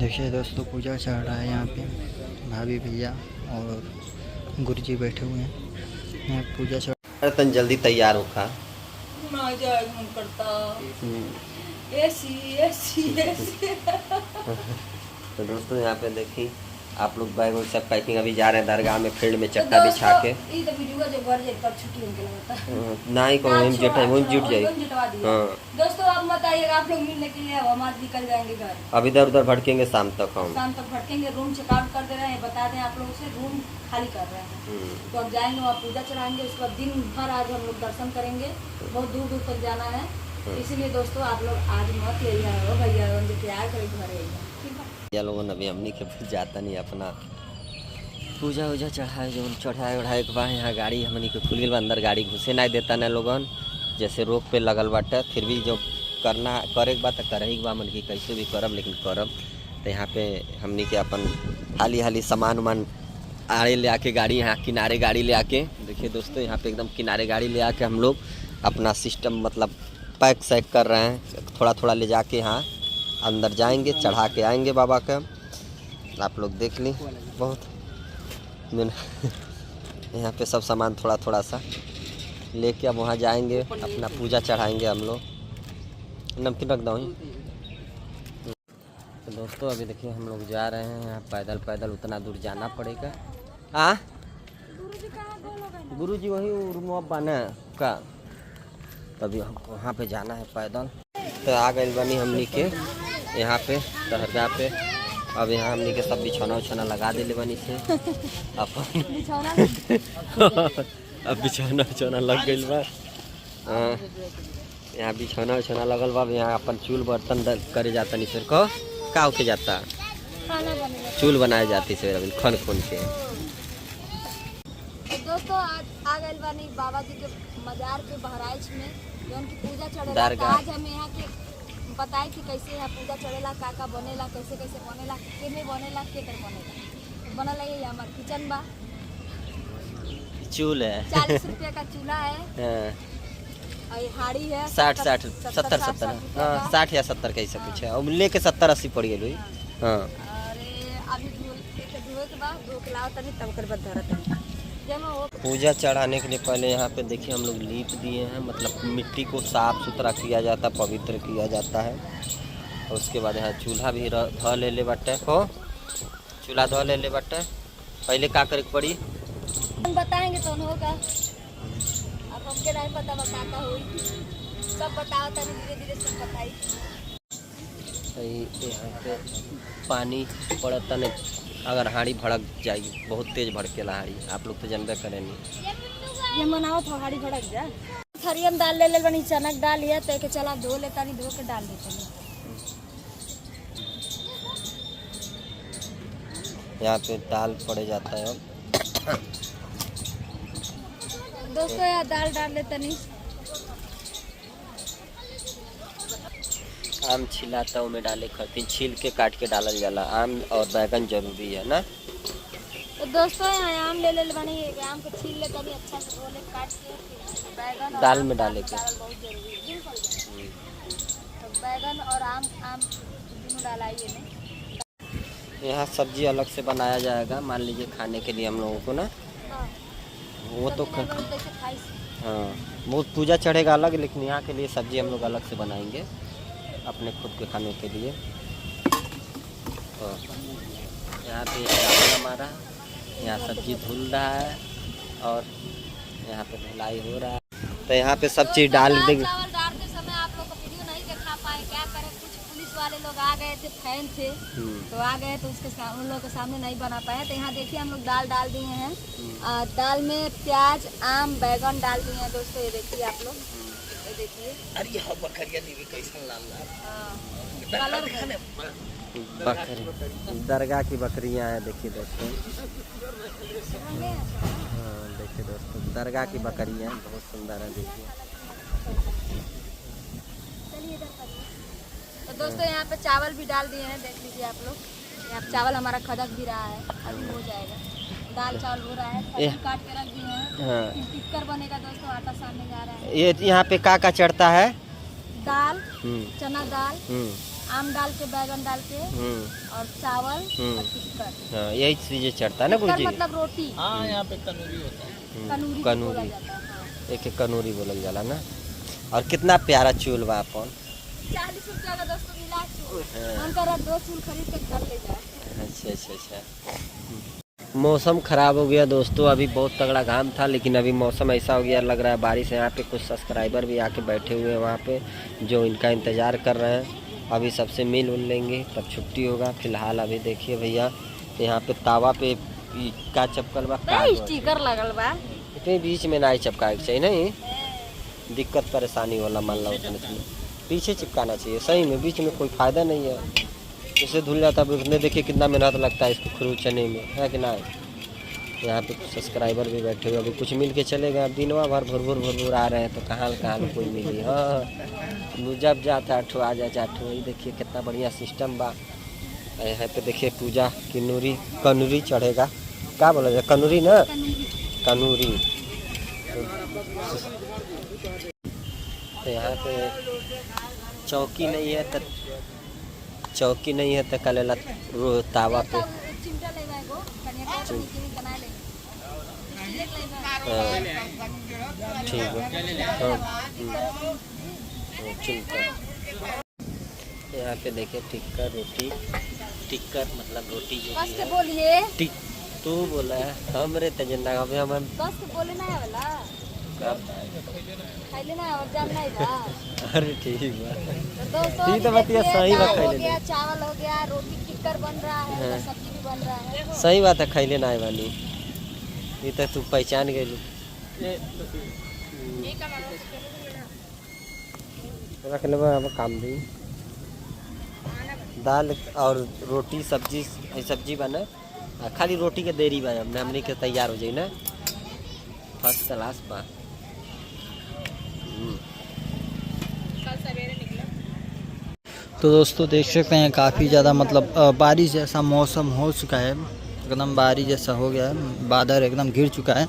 देखिए दोस्तों, पूजा चल रहा है यहाँ पे। भाभी भैया और गुरुजी बैठे हुए हैं यहाँ पूजा चल। अरे तन जल्दी तैयार हो खा ना जाए मन करता। ऐसी ऐसी ऐसी तो दोस्तों यहाँ पे देखी आप लोग बैग वैग सब पैकिंग अभी जा रहे हैं दरगाह में फील्ड में चट्टा बिछा के। ई तो वीडियो जो घर जाए तब छुट्टी उनके लगाता ना ही कहीं जेठा वहीं जुट जाए। हाँ दोस्तों आप बताइएगा, आप लोग मिलने के लिए अब हम आज निकल जाएंगे घर। अब इधर उधर भटकेंगे शाम तक हम। शाम तक भटकेंगे, रूम चेकआउट कर दे रहे हैं, बता दें आप लोगों से रूम खाली कर रहे हैं। तो अब जाएंगे वहाँ पूजा चढ़ाएंगे, उसके बाद दिन भर आज हम लोग दर्शन करेंगे। बहुत दूर दूर तक जाना है, इसीलिए दोस्तों आप लोग आज मत ले जाओ भैया, तैयार कर घर ठीक है। या लोगों ने अभी हमनी के जाता नहीं अपना पूजा वूजा चढ़ाए जो चढ़ाए उढ़ाए के बाद यहाँ गाड़ी हमनी के खुल गई अंदर गाड़ी घुसे नहीं देता न लोगन। जैसे रोक पे लगल बाटे, फिर भी जो करना करे के बात करे के बा मन की कैसे भी करब, लेकिन करब। तो यहाँ पे हमनी के अपन हाली हाली सामान उमान आड़े ले आके गाड़ी यहाँ किनारे गाड़ी ले आके देखिए दोस्तों, यहाँ पे एकदम किनारे गाड़ी ले आके हम लोग अपना सिस्टम मतलब पैक सैक कर रहे हैं। थोड़ा थोड़ा ले जाके यहाँ अंदर जाएंगे, चढ़ा के आएंगे बाबा का। आप लोग देख ली बहुत यहाँ पे सब सामान थोड़ा थोड़ा सा लेके अब वहाँ जाएंगे, अपना पूजा चढ़ाएंगे हम लोग। नमकीन रख दो। तो दोस्तों अभी देखिए हम लोग जा रहे हैं यहाँ पैदल पैदल, उतना दूर जाना पड़ेगा। हाँ गुरुजी वही रूम बना का, तभी हमको वहाँ पे जाना है पैदल। तो आ गए बनी हमनी के यहाँ पे दरगाह पे। अब यहाँ हमनी के सब बिछौना उछौना लगा दिले बनी से अपन अब बिछौना उछौना लग गई बा। यहाँ बिछौना उछौना लगल बा। यहाँ अपन चूल बर्तन करे जाता नहीं सर को का होके जाता चूल बनाए जाती सर अभी खन खोन के। दोस्तों आज आ गए बानी बाबा जी के मजार पे बहराइच में, जो उनकी पूजा चढ़ेला। आज हमें यहाँ के बताए कि कैसे यहाँ पूजा चढ़ेला, का बनेला, कैसे कैसे बनेला, केमे बनेला, के कर बनेला। बनल है ये हमार किचन बा, चूल है 40 रुपया का चूल्हा है और हाड़ी है 60 70 60 या 70 कैसे कुछ है, और लेके 70 80 पड़ गई। हाँ अरे अभी धोए के बाद धो के लाओ तनी तब कर बाद धरत। पूजा चढ़ाने के लिए पहले यहाँ पे देखिए हम लोग लीप दिए हैं, मतलब मिट्टी को साफ सुथरा किया जाता है, पवित्र किया जाता है। और उसके बाद यहाँ चूल्हा भी धो ले बटे हो, चूल्हा धो ले बटे। पहले का करे पड़ी हम बताएंगे तो होगा, अब हमके नहीं पता बताता हुई सब बताओ तनी धीरे धीरे सब बताई। यहाँ पे पानी पड़ता नहीं, अगर हाड़ी भड़क जाएगी, बहुत तेज भड़केला हाड़ी, आप लोग तो जानबे करेंगे। ये मनाओ तो हाड़ी भड़क जा। थरियम दाल ले बनी, चनक दाल है तो चला धो लेता नहीं, धो के डाल देते। यहाँ पे दाल पड़े जाता है। दोस्तों यहाँ दाल डाल लेता नहीं, आम छिलाता में डाले खातिर छील के काट के डालल जाला। आम और बैगन जरूरी है ना। तो दोस्तों यहाँ आम ले बनी, आम को छील लेता नहीं, अच्छा से धो ले काट के बैगन दाल में डाले के बहुत जरूरी है। तो बैगन और आम दोनों डालाइए नहीं। यहाँ सब्जी अलग से बनाया जाएगा, मान लीजिए खाने के लिए हम लोगों को ना। वो तो हाँ वो पूजा चढ़ेगा अलग, लेकिन यहाँ के लिए सब्जी हम लोग अलग से बनाएंगे अपने खुद के खाने के लिए। तो यहाँ पे चावल हमारा, यहाँ सब्जी धुल रहा है और यहाँ पे धुलाई हो रहा है। तो यहाँ पे सब चीज़ डाल देंगे। चावल डालते समय आप लोग को वीडियो नहीं दिखा पाए, क्या करें, कुछ पुलिस वाले लोग आ गए थे, फैन थे तो आ गए तो उन लोगों के सामने नहीं बना पाए। तो यहाँ देखिए हम लोग दाल डाल दिए हैं, दाल में प्याज आम बैगन डाल दिए हैं। दोस्तों ये देखिए आप लोग, ये देखिए। अरे यहाँ बकरिया दी कैसा लाल लाल बकरी दरगाह की बकरियाँ हैं, देखिए दोस्तों। हाँ देखिए दोस्तों दरगाह की बकरियाँ बहुत सुंदर है, देखिए। तो दोस्तों यहाँ पे चावल भी डाल दिए हैं, देख लीजिए आप लोग। यहाँ पे चावल हमारा खदक भी रहा है, अभी हो जाएगा। दाल चावल हो रहा है, काट के रख दिए हैं। हाँ टिक्कर बनेगा दोस्तों, आटा सामने जा रहा है। ये यहाँ पे का चढ़ता है, दाल, चना दाल, आम डाल के, बैगन डाल के और चावल और टिक्कर। हाँ, यही चीजें चढ़ता है ना गुरुजी। मतलब रोटी। हाँ, यहाँ पे कनूरी होता है। कनूरी कनूरी। बोला जाता है, हाँ। एक कनूरी बोलल जाला ना। और कितना प्यारा चूल बा अपन। 40 रुपया का दोस्तों मिला चूल। मन कर रहा 2 चूल खरीद के घर ले जाए। अच्छा। मौसम ख़राब हो गया दोस्तों, अभी बहुत तगड़ा घाम था, लेकिन अभी मौसम ऐसा हो गया, लग रहा है बारिश है। यहाँ पे कुछ सब्सक्राइबर भी आके बैठे हुए हैं वहाँ पे, जो इनका इंतज़ार कर रहे हैं। अभी सबसे मिल लेंगे तब छुट्टी होगा। फिलहाल अभी देखिए भैया, यहाँ पे तावा पे का चपकल बा, स्टिकर लगल बा। इतने बीच में ना चिपकाए के चाहिए, नहीं दिक्कत परेशानी वाला मान लो उतने पीछे चिपकाना चाहिए। सही में बीच में कोई फ़ायदा नहीं है, इससे धुल जाता है। उसने देखिए कितना मेहनत लगता है इसको खरूचने में, है कि ना। यहाँ पे कुछ सब्सक्राइबर भी बैठे हुए, अभी कुछ मिल के चले गए। अब दिनवा भर भुर आ रहे हैं तो कहाँ कोई मिली। हाँ, जब जाता है 8 आ जाए 8। वही देखिए कितना बढ़िया सिस्टम बा। यहाँ पे देखिए पूजा कनूरी चढ़ेगा, क्या बोला जाए, कनूरी ना, कनूरी। तो यहाँ पे चौकी नहीं है तो कल तावा पे ठीक है। यहाँ पे देखिए टिक्कर मतलब रोटी जो भी है। बोलिए तू बोला है हमरे तजन्ना हम बोले ना वाला खाइले ना और जान नहीं बा। अरे ठीक है दोस्तों, तो बतिया सही बात हो गया, चावल हो गया, रोटी टिक्कर बन रहा है, हाँ। सब्जी भी बन रहा है। सही बात है, खैले ना वाली ये तक तू पहचान गई। रख ले काम दी दाल और रोटी सब्जी बना, खाली रोटी के देरी बा हमने के तैयार हो जाए ना, फर्स्ट क्लास बा। तो दोस्तों देख सकते हैं काफ़ी ज़्यादा मतलब बारिश जैसा मौसम हो चुका है, एकदम बारिश जैसा हो गया है, बादल एकदम घिर चुका है,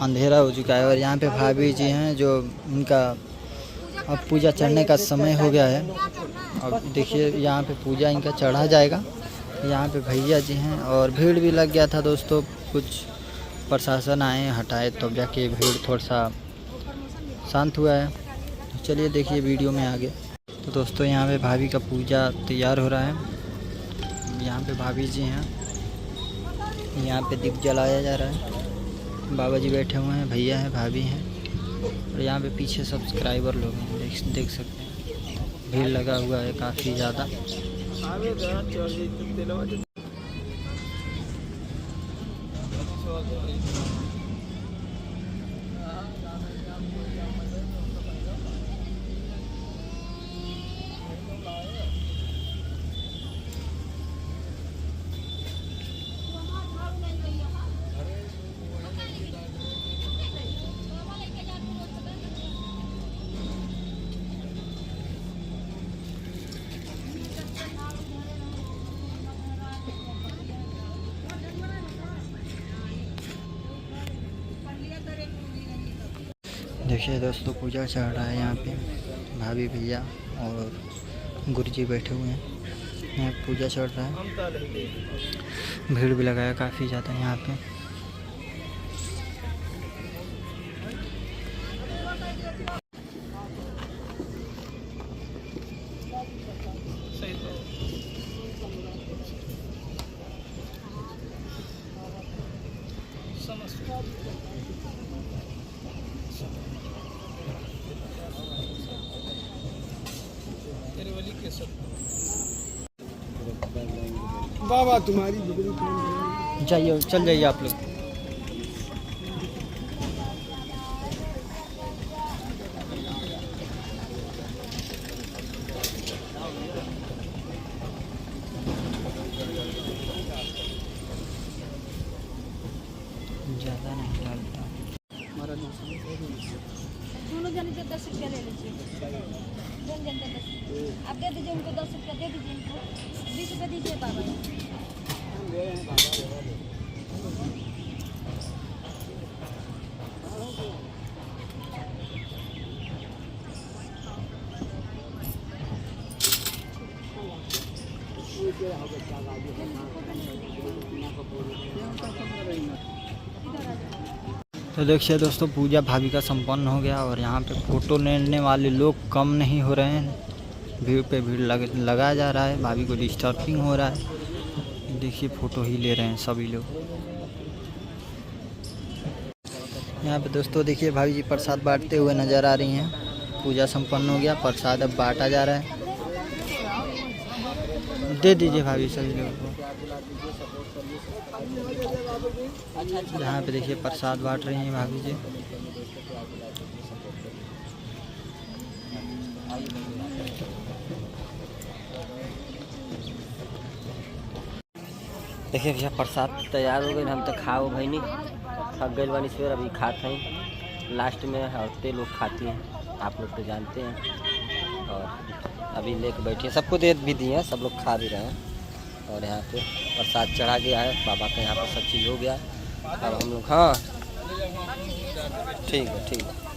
अंधेरा हो चुका है। और यहाँ पे भाभी जी हैं जो उनका अब पूजा चढ़ने का समय हो गया है। अब देखिए यहाँ पे पूजा इनका चढ़ा जाएगा। यहाँ पे भैया जी हैं और भीड़ भी लग गया था दोस्तों, कुछ प्रशासन आए हटाए तब जाके भीड़ थोड़ा सा शांत हुआ है। तो चलिए देखिए वीडियो में आगे। तो दोस्तों यहाँ पे भाभी का पूजा तैयार हो रहा है। यहाँ पे भाभी जी हैं, यहाँ पे दीप जलाया जा रहा है। बाबा जी बैठे हुए हैं, भैया हैं, भाभी हैं और यहाँ पे पीछे सब्सक्राइबर लोग हैं, देख सकते हैं। भीड़ लगा हुआ है काफ़ी ज़्यादा। देखिए दोस्तों पूजा चढ़ रहा है यहाँ पे, भाभी भैया और गुरुजी बैठे हुए हैं, यहाँ पूजा चढ़ रहा है। भीड़ भी लगाया काफ़ी ज़्यादा यहाँ पे। बाबा तुम्हारी बिगड़ी जाइए, चल जाइए आप लोग। ज़्यादा नहीं डालता। दोनों जन के 10 रुपया ले लीजिए, दोनों जन के 10। आप दे दीजिए उनको 10 रुपया, दे दीजिए उनको 20 रुपया दीजिए बाबा। तो देखिए दोस्तों, पूजा भाभी का संपन्न हो गया और यहाँ पे फ़ोटो लेने वाले लोग कम नहीं हो रहे हैं। भीड़ पे भीड़ लगाया जा रहा है। भाभी को डिस्टर्बिंग हो रहा है। देखिए फ़ोटो ही ले रहे हैं सभी लोग। यहाँ पे दोस्तों देखिए, भाभी जी प्रसाद बांटते हुए नज़र आ रही हैं। पूजा संपन्न हो गया, प्रसाद अब बांटा जा रहा है। दे दीजिए भाभी सभी लोगों को। यहाँ पे देखिए प्रसाद बांट रही हैं भाभी जी। देखिए भैया प्रसाद तैयार हो गई, हम तो खाओ भाई नहीं थक गए बानी सवेर, अभी खाते हैं। लास्ट में औरतें लोग खाती हैं, आप लोग तो जानते हैं। और अभी लेके बैठे हैं, सबको दे भी दिए हैं, सब लोग खा भी रहे हैं। और यहाँ पे प्रसाद चढ़ा गया है बाबा का, यहाँ पर सब चीज़ हो गया। अब हम लोग, हाँ ठीक है ठीक है।